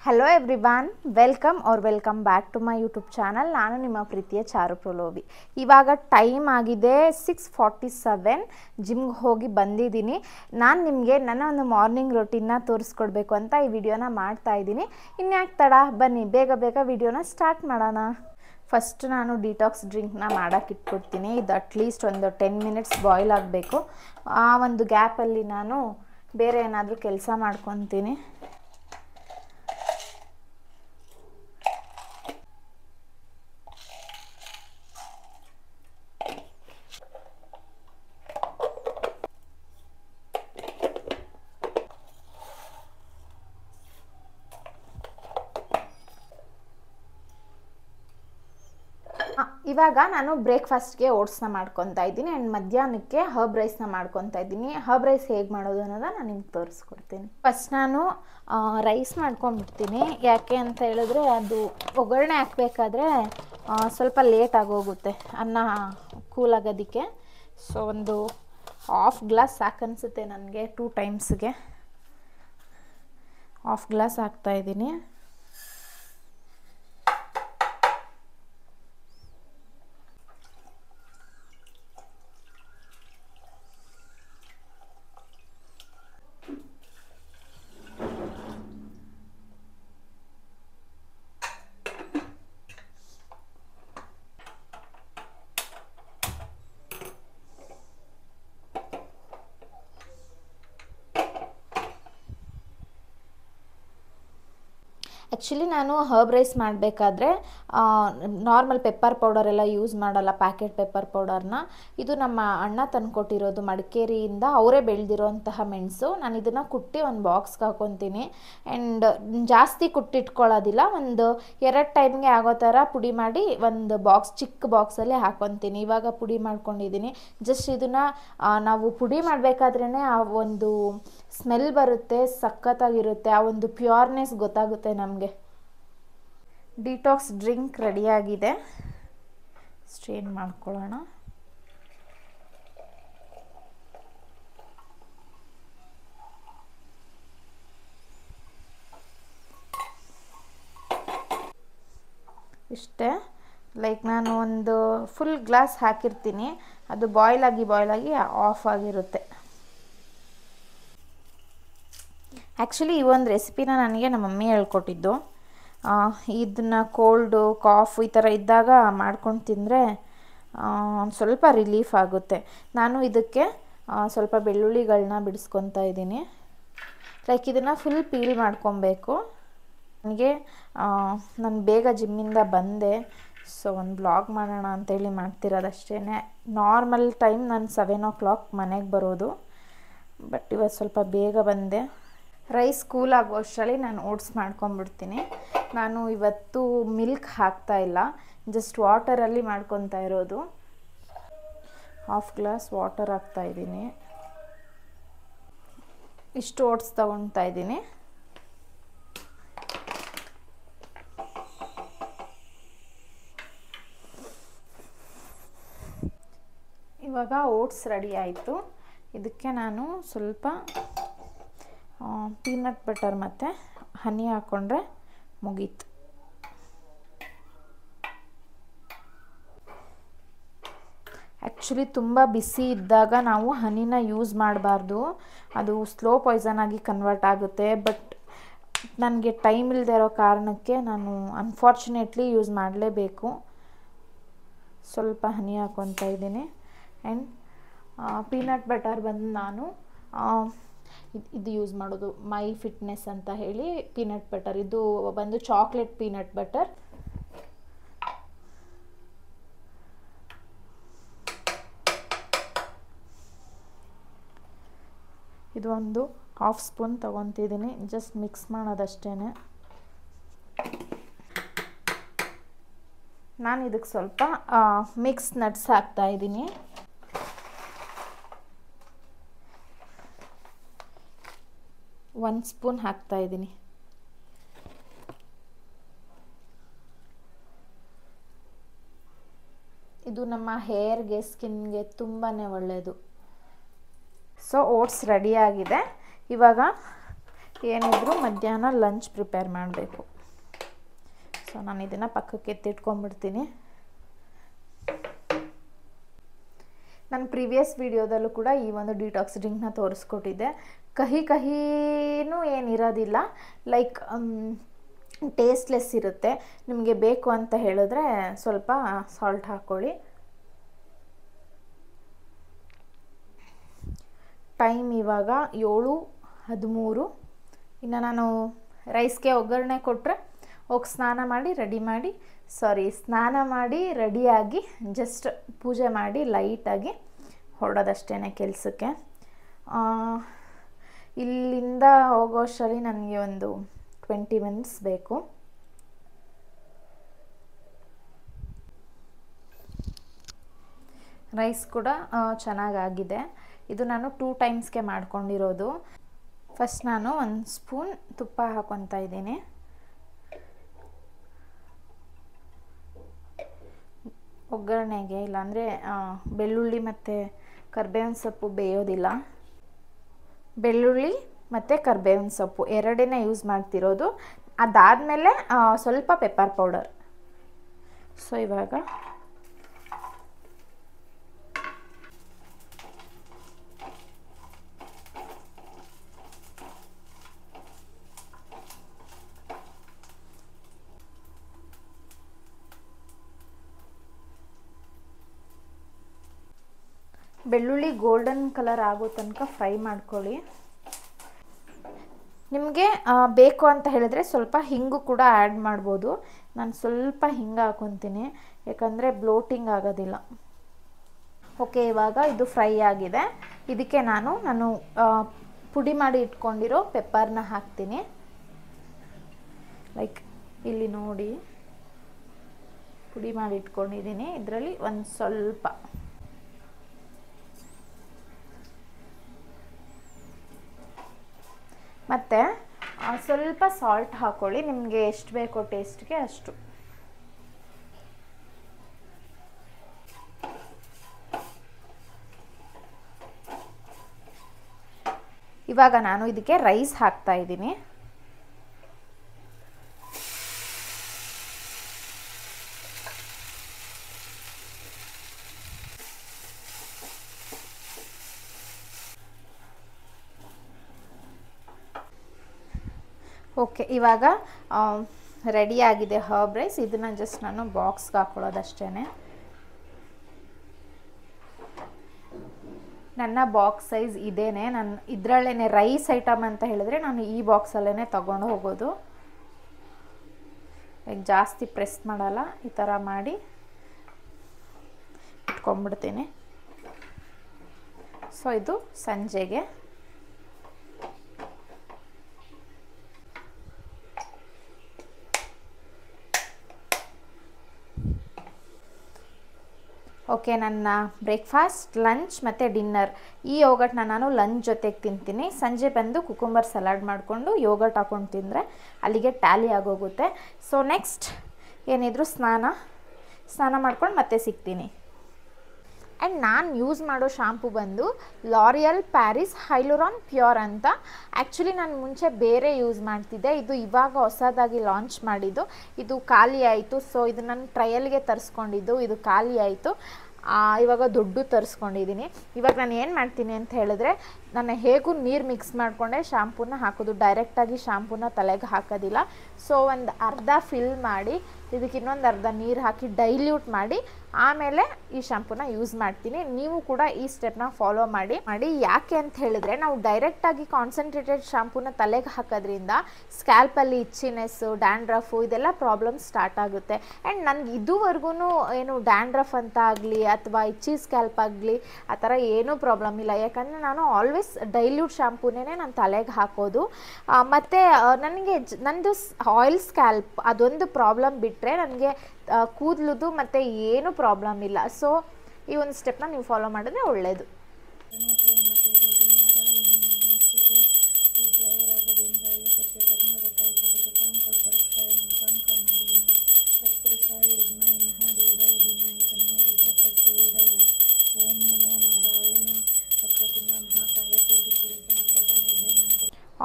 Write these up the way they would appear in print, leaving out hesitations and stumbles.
Hello everyone, welcome back to my YouTube channel. ನಾನು ನಿಮ್ಮ ಪ್ರೀತಿಯ ಚಾರು ಪ್ರಲೋಭಿ. ಇವಾಗ ಟೈಮ್ ಆಗಿದೆ 6:47. ಜಿಮ್ಗೆ ಹೋಗಿ ಬಂದಿದ್ದೀನಿ. ನಾನು ನಿಮಗೆ ನನ್ನ ಒಂದು ಮಾರ್ನಿಂಗ್ ರೊಟೀನ್ನ ತೋರಿಸ್ಕೊಡ್ಬೇಕು ಅಂತ ಈ ವಿಡಿಯೋನ ಮಾಡ್ತಾ ಇದ್ದೀನಿ. ಇನ್ಯಾಕೆ ತಡ, ಬನ್ನಿ ಬೇಗ ವಿಡಿಯೋನ ಸ್ಟಾರ್ಟ್ ಮಾಡೋಣ. ಫಸ್ಟ್ ನಾನು ಡಿಟಾಕ್ಸ್ ಡ್ರಿಂಕ್ನ ಮಾಡೋಕ್ಕೆ ಇಟ್ಬಿಡ್ತೀನಿ. ಇದು ಅಟ್ಲೀಸ್ಟ್ ಒಂದು 10 ಮಿನಿಟ್ಸ್ ಬಾಯ್ಲ್ ಆಗಬೇಕು. ಆ ಒಂದು ಗ್ಯಾಪಲ್ಲಿ ನಾನು ಬೇರೆ ಏನಾದರೂ ಕೆಲಸ ಮಾಡ್ಕೊತೀನಿ. ಇವಾಗ ನಾನು ಬ್ರೇಕ್ಫಾಸ್ಟ್ಗೆ ಓಟ್ಸ್ನ ಮಾಡ್ಕೊತಾ ಇದ್ದೀನಿ ಆ್ಯಂಡ್ ಮಧ್ಯಾಹ್ನಕ್ಕೆ ಹರ್ಬ್ ರೈಸ್ನ ಮಾಡ್ಕೊತಾ ಇದ್ದೀನಿ. ಹರ್ಬ್ ರೈಸ್ ಹೇಗೆ ಮಾಡೋದು ಅನ್ನೋದನ್ನ ನಾನು ನಿಮ್ಗೆ ತೋರಿಸ್ಕೊಡ್ತೀನಿ. ಫಸ್ಟ್ ನಾನು ರೈಸ್ ಮಾಡ್ಕೊಂಡ್ಬಿಡ್ತೀನಿ. ಯಾಕೆ ಅಂತ ಹೇಳಿದ್ರೆ ಅದು ಒಗ್ಗರಣೆ ಹಾಕಬೇಕಾದ್ರೆ ಸ್ವಲ್ಪ ಲೇಟ್ ಆಗೋಗುತ್ತೆ ಅನ್ನ ಕೂಲಾಗೋದಕ್ಕೆ. ಸೊ ಒಂದು ಹಾಫ್ ಗ್ಲಾಸ್ ಸಾಕನ್ಸುತ್ತೆ ನನಗೆ. 2 ಟೈಮ್ಸ್ಗೆ ಹಾಫ್ ಗ್ಲಾಸ್ ಹಾಕ್ತಾಯಿದ್ದೀನಿ. ಆ್ಯಕ್ಚುಲಿ ನಾನು ಹರ್ಬ್ ರೈಸ್ ಮಾಡಬೇಕಾದ್ರೆ ನಾರ್ಮಲ್ ಪೆಪ್ಪರ್ ಪೌಡರೆಲ್ಲ ಯೂಸ್ ಮಾಡಲ್ಲ, ಪ್ಯಾಕೆಟ್ ಪೆಪ್ಪರ್ ಪೌಡರ್ನ. ಇದು ನಮ್ಮ ಅಣ್ಣ ತಂದುಕೊಟ್ಟಿರೋದು ಮಡಿಕೇರಿಯಿಂದ, ಅವರೇ ಬೆಳೆದಿರೋಂತಹ ಮೆಣಸು. ನಾನು ಇದನ್ನು ಕುಟ್ಟಿ ಒಂದು ಬಾಕ್ಸ್ಗೆ ಹಾಕ್ಕೊತೀನಿ. ಆ್ಯಂಡ್ ಜಾಸ್ತಿ ಕುಟ್ಟಿಟ್ಕೊಳ್ಳೋದಿಲ್ಲ, ಒಂದು 2 ಟೈಮ್ಗೆ ಆಗೋ ಥರ ಪುಡಿ ಮಾಡಿ ಒಂದು ಚಿಕ್ಕ ಬಾಕ್ಸಲ್ಲಿ ಹಾಕ್ಕೊತೀನಿ. ಇವಾಗ ಪುಡಿ ಮಾಡ್ಕೊಂಡಿದ್ದೀನಿ. ಜಸ್ಟ್ ಇದನ್ನು ನಾವು ಪುಡಿ ಮಾಡಬೇಕಾದ್ರೇ ಆ ಒಂದು ಸ್ಮೆಲ್ ಬರುತ್ತೆ, ಸಖತ್ತಾಗಿರುತ್ತೆ, ಆ ಒಂದು ಪ್ಯೂರ್ನೆಸ್ ಗೊತ್ತಾಗುತ್ತೆ ನಮಗೆ. ಡಿಟಾಕ್ಸ್ ಡ್ರಿಂಕ್ ರೆಡಿಯಾಗಿದೆ. ಸ್ಟ್ರೇನ್ ಮಾಡ್ಕೊಳ್ಳೋಣ. ಇಷ್ಟೇ. ಲೈಕ್ ನಾನು ಒಂದು ಫುಲ್ ಗ್ಲಾಸ್ ಹಾಕಿರ್ತೀನಿ, ಅದು ಬಾಯ್ಲ್ ಆಗಿ ಆಫ್ ಆಗಿರುತ್ತೆ. ಆ್ಯಕ್ಚುಲಿ ಈ ಒಂದು ರೆಸಿಪಿನ ನನಗೆ ನಮ್ಮ ಮಮ್ಮಿ ಹೇಳ್ಕೊಟ್ಟಿದ್ದು. ಇದನ್ನು ಕೋಲ್ಡು, ಕಾಫ್ ಈ ಥರ ಇದ್ದಾಗ ಮಾಡ್ಕೊಂಡು ತಿಂದರೆ ಸ್ವಲ್ಪ ರಿಲೀಫ್ ಆಗುತ್ತೆ. ನಾನು ಇದಕ್ಕೆ ಸ್ವಲ್ಪ ಬೆಳ್ಳುಳ್ಳಿಗಳನ್ನ ಬಿಡಿಸ್ಕೊತಾ ಇದ್ದೀನಿ. ಲೈಕ್ ಇದನ್ನು ಫುಲ್ ಪೀಲ್ ಮಾಡ್ಕೊಬೇಕು. ನನಗೆ ನಾನು ಬೇಗ ಜಿಮ್ಮಿಂದ ಬಂದೆ, ಸೊ ಒಂದು ಬ್ಲಾಗ್ ಮಾಡೋಣ ಅಂತೇಳಿ ಮಾಡ್ತಿರೋದಷ್ಟೇ. ನಾರ್ಮಲ್ ಟೈಮ್ ನಾನು 7 o'clock ಮನೆಗೆ ಬರೋದು, ಬಟ್ ಇವತ್ತು ಸ್ವಲ್ಪ ಬೇಗ ಬಂದೆ. ರೈಸ್ ಕೂಲ್ ಆಗೋ ಅಷ್ಟರಲ್ಲಿ ನಾನು ಓಟ್ಸ್ ಮಾಡ್ಕೊಂಬಿಡ್ತೀನಿ. ನಾನು ಇವತ್ತು ಮಿಲ್ಕ್ ಹಾಕ್ತಾಯಿಲ್ಲ, ಜಸ್ಟ್ ವಾಟರಲ್ಲಿ ಮಾಡ್ಕೊತಾ ಇರೋದು. ಹಾಫ್ ಗ್ಲಾಸ್ ವಾಟರ್ ಹಾಕ್ತಾಯಿದ್ದೀನಿ. ಇಷ್ಟು ಓಟ್ಸ್ ತೊಗೊತಾ ಇದ್ದೀನಿ. ಇವಾಗ ಓಟ್ಸ್ ರೆಡಿ ಆಯಿತು. ಇದಕ್ಕೆ ನಾನು ಸ್ವಲ್ಪ ಪೀನಟ್ ಬಟರ್ ಮತ್ತು ಹನಿ ಹಾಕ್ಕೊಂಡ್ರೆ ಮುಗೀತು. ಆ್ಯಕ್ಚುಲಿ ತುಂಬ ಬಿಸಿ ಇದ್ದಾಗ ನಾವು ಹನಿನ ಯೂಸ್ ಮಾಡಬಾರ್ದು, ಅದು ಸ್ಲೋ ಪಾಯ್ಸನ್ ಆಗಿ ಕನ್ವರ್ಟ್ ಆಗುತ್ತೆ. ಬಟ್ ನನಗೆ ಟೈಮ್ ಇಲ್ಲದೆ ಇರೋ ಕಾರಣಕ್ಕೆ ನಾನು ಅನ್ಫಾರ್ಚುನೇಟ್ಲಿ ಯೂಸ್ ಮಾಡಲೇಬೇಕು. ಸ್ವಲ್ಪ ಹನಿ ಹಾಕ್ಕೊತಾ ಇದ್ದೀನಿ. ಆ್ಯಂಡ್ ಪೀನಟ್ ಬಟರ್ ಬಂದು ನಾನು ಇದು ಯೂಸ್ ಮಾಡೋದು ಮೈ ಫಿಟ್ನೆಸ್ ಅಂತ ಹೇಳಿ ಪೀನಟ್ ಬಟರ್. ಇದು ಬಂದು ಚಾಕ್ಲೇಟ್ ಪೀನಟ್ ಬಟರ್. ಇದು ಒಂದು ಹಾಫ್ ಸ್ಪೂನ್ ತೊಗೊತಿದ್ದೀನಿ. ಜಸ್ಟ್ ಮಿಕ್ಸ್ ಮಾಡೋದಷ್ಟೇ. ನಾನು ಇದಕ್ಕೆ ಸ್ವಲ್ಪ ಮಿಕ್ಸ್ ನಟ್ಸ್ ಹಾಕ್ತಾಯಿದ್ದೀನಿ. ಒಂದು ಸ್ಪೂನ್ ಹಾಕ್ತಾಯಿದ್ದೀನಿ. ಇದು ನಮ್ಮ ಹೇರ್ಗೆ, ಸ್ಕಿನ್ಗೆ ತುಂಬಾ ಒಳ್ಳೆಯದು. ಸೊ ಓಟ್ಸ್ ರೆಡಿಯಾಗಿದೆ. ಇವಾಗ ಏನಿದ್ರು ಮಧ್ಯಾಹ್ನ ಲಂಚ್ ಪ್ರಿಪೇರ್ ಮಾಡಬೇಕು. ಸೊ ನಾನು ಇದನ್ನು ಪಕ್ಕಕ್ಕೆ ಎತ್ತಿಟ್ಕೊಂಡ್ಬಿಡ್ತೀನಿ. ನನ್ನ ಪ್ರೀವಿಯಸ್ ವಿಡಿಯೋದಲ್ಲೂ ಕೂಡ ಈ ಒಂದು ಡಿಟಾಕ್ಸ್ ಡ್ರಿಂಕ್ನ ತೋರಿಸ್ಕೊಟ್ಟಿದ್ದೆ. ಕಹಿನೂ ಏನಿರೋದಿಲ್ಲ, ಲೈಕ್ ಟೇಸ್ಟ್ಲೆಸ್ ಇರುತ್ತೆ. ನಿಮಗೆ ಬೇಕು ಅಂತ ಹೇಳಿದ್ರೆ ಸ್ವಲ್ಪ ಸಾಲ್ಟ್ ಹಾಕ್ಕೊಳ್ಳಿ. ಟೈಮ್ ಇವಾಗ 7:13. ಇನ್ನು ನಾನು ರೈಸ್ಗೆ ಒಗ್ಗರಣೆ ಕೊಟ್ಟರೆ ಹೋಗಿ ಸ್ನಾನ ಮಾಡಿ ರೆಡಿಯಾಗಿ ಜಸ್ಟ್ ಪೂಜೆ ಮಾಡಿ ಲೈಟಾಗಿ ಹೊರಡೋದಷ್ಟೇ ಕೆಲಸಕ್ಕೆ. ಇಲ್ಲಿಂದ ಹೋಗೋ ಅಷ್ಟರಲ್ಲಿ ನನಗೆ ಒಂದು 20 ಮಿನಿಟ್ಸ್ ಬೇಕು. ರೈಸ್ ಕೂಡ ಚೆನ್ನಾಗಾಗಿದೆ. ಇದು ನಾನು 2 ಟೈಮ್ಸ್ಗೆ ಮಾಡ್ಕೊಂಡಿರೋದು. ಫಸ್ಟ್ ನಾನು 1 ಸ್ಪೂನ್ ತುಪ್ಪ ಹಾಕ್ಕೊತಾ ಇದ್ದೀನಿ. ಒಗ್ಗರಣೆಗೆ, ಇಲ್ಲಾಂದರೆ ಬೆಳ್ಳುಳ್ಳಿ ಮತ್ತು ಕರಿಬೇವಿನ ಸೊಪ್ಪು ಬೇಯೋದಿಲ್ಲ. ಬೆಳ್ಳುಳ್ಳಿ ಮತ್ತು ಕರಿಬೇವಿನ ಸೊಪ್ಪು ಎರಡನ್ನೇ ಯೂಸ್ ಮಾಡ್ತಿರೋದು. ಅದಾದಮೇಲೆ ಸ್ವಲ್ಪ ಪೆಪ್ಪರ್ ಪೌಡರ್. ಸೊ ಇವಾಗ ಬೆಳ್ಳುಳ್ಳಿ ಗೋಲ್ಡನ್ ಕಲರ್ ಆಗೋ ತನಕ ಫ್ರೈ ಮಾಡ್ಕೊಳ್ಳಿ. ನಿಮಗೆ ಬೇಕು ಅಂತ ಹೇಳಿದ್ರೆ ಸ್ವಲ್ಪ ಹಿಂಗು ಕೂಡ ಆ್ಯಡ್ ಮಾಡ್ಬೋದು. ನಾನು ಸ್ವಲ್ಪ ಹಿಂಗೆ ಹಾಕ್ಕೊತೀನಿ, ಯಾಕಂದರೆ ಬ್ಲೋಟಿಂಗ್ ಆಗೋದಿಲ್ಲ. ಓಕೆ, ಇವಾಗ ಇದು ಫ್ರೈ ಆಗಿದೆ. ಇದಕ್ಕೆ ನಾನು ಪುಡಿ ಮಾಡಿ ಇಟ್ಕೊಂಡಿರೋ ಪೆಪ್ಪರ್ನ ಹಾಕ್ತೀನಿ. ಲೈಕ್ ಇಲ್ಲಿ ನೋಡಿ, ಪುಡಿ ಮಾಡಿ ಇಟ್ಕೊಂಡಿದ್ದೀನಿ. ಇದರಲ್ಲಿ ಒಂದು ಸ್ವಲ್ಪ ಮತ್ತು ಸ್ವಲ್ಪ ಸಾಲ್ಟ್ ಹಾಕ್ಕೊಳ್ಳಿ. ನಿಮಗೆ ಎಷ್ಟು ಬೇಕೋ ಟೇಸ್ಟ್ಗೆ ಅಷ್ಟು. ಇವಾಗ ನಾನು ಇದಕ್ಕೆ ರೈಸ್ ಹಾಕ್ತಾ ಇದ್ದೀನಿ. ಓಕೆ, ಇವಾಗ ರೆಡಿಯಾಗಿದೆ ಹರ್ಬ್ ರೈಸ್. ಇದನ್ನು ಜಸ್ಟ್ ನಾನು ಬಾಕ್ಸ್ಗೆ ಹಾಕ್ಕೊಳ್ಳೋದಷ್ಟೇ. ನನ್ನ ಬಾಕ್ಸ್ ಸೈಜ್ ಇದೇನೆ. ನಾನು ಇದರಲ್ಲೇ ರೈಸ್ ಐಟಮ್ ಅಂತ ಹೇಳಿದ್ರೆ ನಾನು ಈ ಬಾಕ್ಸಲ್ಲೇ ತಗೊಂಡು ಹೋಗೋದು. ಲೈಕ್ ಜಾಸ್ತಿ ಪ್ರೆಸ್ ಮಾಡಲ್ಲ, ಈ ಥರ ಮಾಡಿ ಇಟ್ಕೊಂಡ್ಬಿಡ್ತೀನಿ. ಸೊ ಇದು ಸಂಜೆಗೆ. ಓಕೆ, ನನ್ನ ಬ್ರೇಕ್ಫಾಸ್ಟ್, ಲಂಚ್ ಮತ್ತು ಡಿನ್ನರ್, ಈ ಯೋಗರ್ಟ್ನ ನಾನು ಲಂಚ್ ಜೊತೆಗೆ ತಿಂತೀನಿ. ಸಂಜೆ ಬಂದು ಕುಕುಂಬರ್ ಸಲಾಡ್ ಮಾಡಿಕೊಂಡು ಯೋಗರ್ಟ್ ಹಾಕ್ಕೊಂಡು ತಿಂದರೆ ಅಲ್ಲಿಗೆ ಟ್ಯಾಲಿ ಆಗೋಗುತ್ತೆ. ಸೊ ನೆಕ್ಸ್ಟ್ ಏನಿದ್ರು ಸ್ನಾನ ಮಾಡ್ಕೊಂಡು ಮತ್ತೆ ಸಿಗ್ತೀನಿ. ಆ್ಯಂಡ್ ನಾನು ಯೂಸ್ ಮಾಡೋ ಶಾಂಪು ಬಂದು ಲಾರಿಯಲ್ ಪ್ಯಾರಿಸ್ ಹೈಲುರಾನ್ ಪ್ಯೂರ್ ಅಂತ. ಆ್ಯಕ್ಚುಲಿ ನಾನು ಮುಂಚೆ ಬೇರೆ ಯೂಸ್ ಮಾಡ್ತಿದ್ದೆ. ಇದು ಇವಾಗ ಹೊಸದಾಗಿ ಲಾಂಚ್ ಮಾಡಿದ್ದು. ಇದು ಖಾಲಿ ಆಯಿತು. ಸೊ ಇದು ನಾನು ಟ್ರಯಲ್ಗೆ ತರಿಸ್ಕೊಂಡಿದ್ದು. ಇದು ಖಾಲಿ ಆಯಿತು. ಇವಾಗ ದೊಡ್ಡ ತರಿಸ್ಕೊಂಡಿದ್ದೀನಿ. ಇವಾಗ ನಾನು ಏನು ಮಾಡ್ತೀನಿ ಅಂತ ಹೇಳಿದ್ರೆ, ನಾನು ಹೇಗೂ ನೀರು ಮಿಕ್ಸ್ ಮಾಡಿಕೊಂಡೆ ಶಾಂಪೂನ ಹಾಕೋದು. ಡೈರೆಕ್ಟಾಗಿ ಶಾಂಪೂನ ತಲೆಗೆ ಹಾಕೋದಿಲ್ಲ. ಸೊ ಒಂದು ಅರ್ಧ ಫಿಲ್ ಮಾಡಿ ಇದಕ್ಕೆ ಇನ್ನೊಂದು ಅರ್ಧ ನೀರು ಹಾಕಿ ಡೈಲ್ಯೂಟ್ ಮಾಡಿ ಆಮೇಲೆ ಈ ಶಾಂಪೂನ ಯೂಸ್ ಮಾಡ್ತೀನಿ. ನೀವು ಕೂಡ ಈ ಸ್ಟೆಪ್ನ ಫಾಲೋ ಮಾಡಿ. ಯಾಕೆ ಅಂತ ಹೇಳಿದ್ರೆ, ನಾವು ಡೈರೆಕ್ಟಾಗಿ ಕಾನ್ಸಂಟ್ರೇಟೆಡ್ ಶಾಂಪೂನ ತಲೆಗೆ ಹಾಕೋದ್ರಿಂದ ಸ್ಕ್ಯಾಲ್ಪಲ್ಲಿ ಇಚ್ಚಿನೆಸ್ಸು, ಡ್ಯಾಂಡ್ರಫು ಇದೆಲ್ಲ ಪ್ರಾಬ್ಲಮ್ ಸ್ಟಾರ್ಟ್ ಆಗುತ್ತೆ. ಆ್ಯಂಡ್ ನನಗೆ ಇದುವರೆಗೂ ಏನು ಡ್ಯಾಂಡ್ರಫ್ ಅಂತ ಆಗಲಿ ಅಥವಾ ಇಚ್ಚಿ ಸ್ಕ್ಯಾಲ್ಪ್ ಆಗಲಿ ಆ ಥರ ಏನೂ ಪ್ರಾಬ್ಲಮ್ ಇಲ್ಲ. ಯಾಕಂದರೆ ನಾನು ಆಲ್ವೇಸ್ ಡೈಲ್ಯೂಟ್ ಶಾಂಪೂನೇ ನಾನು ತಲೆಗೆ ಹಾಕೋದು. ಮತ್ತು ನನಗೆ ನಂದು ಆಯಿಲ್ ಸ್ಕ್ಯಾಲ್ಪ್ ಅದೊಂದು ಪ್ರಾಬ್ಲಮ್ ಬಿಟ್ಟರೆ ನನಗೆ ಕೂದಲುದು ಮತ್ತು ಏನೂ ಪ್ರಾಬ್ಲಮ್ ಇಲ್ಲ. ಸೊ ಈ ಒಂದು ಸ್ಟೆಪ್ನ ನೀವು ಫಾಲೋ ಮಾಡಿದ್ರೆ ಒಳ್ಳೆಯದು.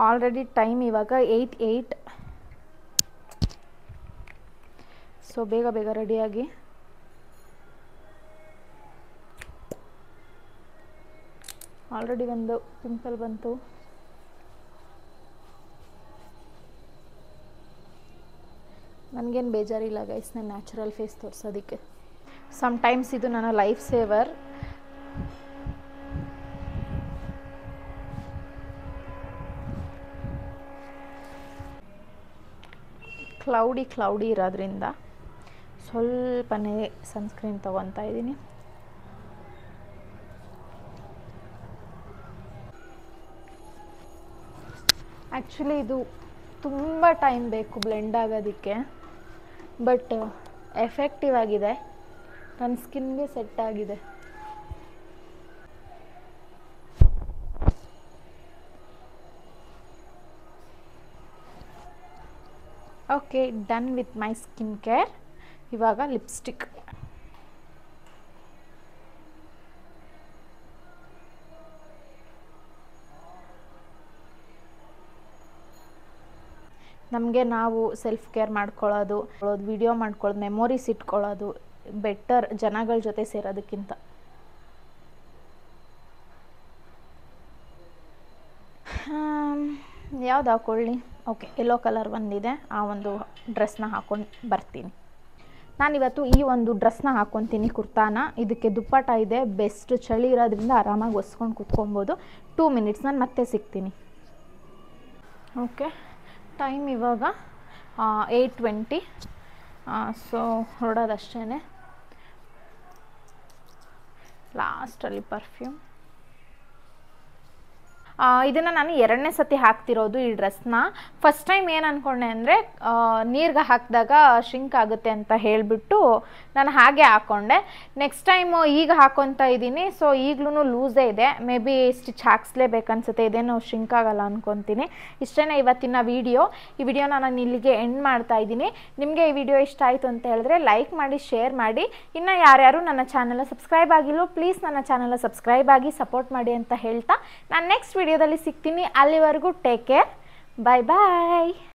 ಆಲ್ರೆಡಿ ಟೈಮ್ ಇವಾಗ 8:08. ಸೊ ಬೇಗ ಬೇಗ ರೆಡಿಯಾಗಿ ಆಲ್ರೆಡಿ ಒಂದು ಪಿಂಪಲ್ ಬಂತು. ನನಗೇನು ಬೇಜಾರಿಲ್ಲ ಗೈಸ್, ನಾನು ನ್ಯಾಚುರಲ್ ಫೇಸ್ ತೋರಿಸೋದಕ್ಕೆ. ಸಮ್ಟೈಮ್ಸ್ ಇದು ನನ್ನ ಲೈಫ್ ಸೇವರ್. ಕ್ಲೌಡಿ ಇರೋದ್ರಿಂದ ಸ್ವಲ್ಪನೇ ಸನ್ಸ್ಕ್ರೀನ್ ತೊಗೊತಾ ಇದ್ದೀನಿ. ಆ್ಯಕ್ಚುಲಿ ಇದು ತುಂಬ ಟೈಮ್ ಬೇಕು ಬ್ಲೆಂಡ್ ಆಗೋದಕ್ಕೆ, ಬಟ್ ಎಫೆಕ್ಟಿವ್ ಆಗಿದೆ, ನನ್ನ ಸ್ಕಿನ್ಗೆ ಸೆಟ್ ಆಗಿದೆ. Okay, done with my skin care. ಇವಾಗ ಲಿಪ್ಸ್ಟಿಕ್. ನಮಗೆ ನಾವು ಸೆಲ್ಫ್ ಕೇರ್ ಮಾಡ್ಕೊಳ್ಳೋದು, ವಿಡಿಯೋ ಮಾಡ್ಕೊಳ್ಳೋದು, ಮೆಮೊರೀಸ್ ಇಟ್ಕೊಳ್ಳೋದು ಬೆಟರ್ ಜನಗಳ ಜೊತೆ ಸೇರೋದಕ್ಕಿಂತ. ಯಾವ್ದು ಹಾಕ್ಕೊಳ್ಳಿ? ಓಕೆ, ಯೆಲ್ಲೋ ಕಲರ್ ಒಂದಿದೆ, ಆ ಒಂದು ಡ್ರೆಸ್ನ ಹಾಕ್ಕೊಂಡು ಬರ್ತೀನಿ. ನಾನಿವತ್ತು ಈ ಒಂದು ಡ್ರೆಸ್ನ ಹಾಕ್ಕೊತೀನಿ, ಕುರ್ತಾನ. ಇದಕ್ಕೆ ದುಪ್ಪಟ ಇದೆ, ಬೆಸ್ಟ್. ಚಳಿ ಇರೋದ್ರಿಂದ ಆರಾಮಾಗಿ ಒಸ್ಕೊಂಡು ಕೂತ್ಕೊಬೋದು. 2 ಮಿನಿಟ್ಸ್, ನಾನು ಮತ್ತೆ ಸಿಗ್ತೀನಿ. ಓಕೆ, ಟೈಮ್ ಇವಾಗ 8:20. ಸೊ ಹೊರಡೋದಷ್ಟೇ. ಲಾಸ್ಟಲ್ಲಿ ಪರ್ಫ್ಯೂಮ್. ಇದನ್ನು ನಾನು 2ನೇ ಸತಿ ಹಾಕ್ತಿರೋದು ಈ ಡ್ರೆಸ್ನ. ಫಸ್ಟ್ ಟೈಮ್ ಏನು ಅಂದ್ಕೊಂಡೆ ಅಂದರೆ ನೀರಿಗೆ ಹಾಕಿದಾಗ ಶಿಂಕ್ ಆಗುತ್ತೆ ಅಂತ ಹೇಳಿಬಿಟ್ಟು ನಾನು ಹಾಗೆ ಹಾಕ್ಕೊಂಡೆ. ನೆಕ್ಸ್ಟ್ ಟೈಮು ಈಗ ಹಾಕ್ಕೊತಾ ಇದ್ದೀನಿ. ಸೊ ಈಗಲೂ ಲೂಸೇ ಇದೆ, ಮೇ ಬಿ ಸ್ಟಿಚ್ ಹಾಕ್ಸ್ಲೇಬೇಕನ್ಸುತ್ತೆ, ಇದೇನು ಶಿಂಕ್ ಆಗಲ್ಲ ಅಂದ್ಕೊತೀನಿ. ಇಷ್ಟೇ ಇವತ್ತಿನ ವಿಡಿಯೋ. ಈ ವಿಡಿಯೋನ ನಾನು ಇಲ್ಲಿಗೆ ಎಂಡ್ ಮಾಡ್ತಾ ಇದ್ದೀನಿ. ನಿಮಗೆ ಈ ವಿಡಿಯೋ ಇಷ್ಟ ಆಯಿತು ಅಂತ ಹೇಳಿದ್ರೆ ಲೈಕ್ ಮಾಡಿ, ಶೇರ್ ಮಾಡಿ. ಇನ್ನು ಯಾರ್ಯಾರು ನನ್ನ ಚಾನಲ್ ಸಬ್ಸ್ಕ್ರೈಬ್ ಆಗಿಲ್ಲೋ ಪ್ಲೀಸ್ ನನ್ನ ಚಾನಲ್ ಸಬ್ಸ್ಕ್ರೈಬ್ ಆಗಿ ಸಪೋರ್ಟ್ ಮಾಡಿ ಅಂತ ಹೇಳ್ತಾ ನಾನು ನೆಕ್ಸ್ಟ್ ವಿಡಿಯೋದಲ್ಲಿ ಸಿಗ್ತೀನಿ. ಅಲ್ಲಿವರೆಗೂ ಟೇಕ್ ಕೇರ್, ಬಾಯ್ ಬಾಯ್.